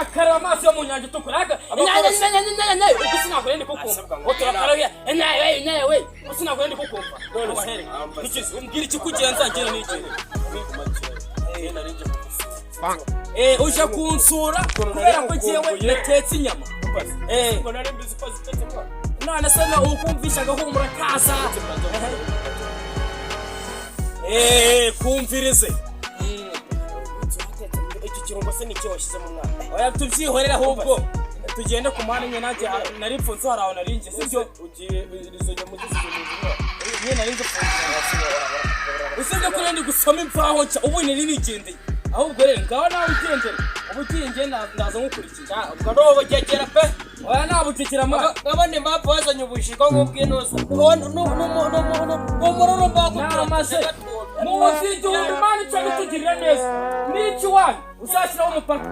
Akara amaso yo mu nyanja itukura sinagura ndi kukumva uturakaraye nawe sinagura ndi kukumva umbwira ikikugenza ngene n'iki uje kunsura kubera ko jewe natetse inyama ngo nari mbizi ko zitetse kwa none se na ukumvisha gahumura kaza kumvirize iki kirungo se nicyo washize mu mwana oya tubyihorera ahubwo tugende ku mwana nye naje nari pfunzo haraho narinje sibyo ugiye izo nyama nye narinje usibye ko ndi gusoma imvaho nca ubu ni nigendeye ahubwo rero ngaho nawe ugendera ubuginge ndaza ngukurikira ubwo robo gegera pe oya nabutikira ma ngabone mpapuro wazanye ubushigo ngubwinoza umuroro mbagutira muzi igihumbi mani cyo bitugirira neza n'iki wanyu uzashyiraho umupaka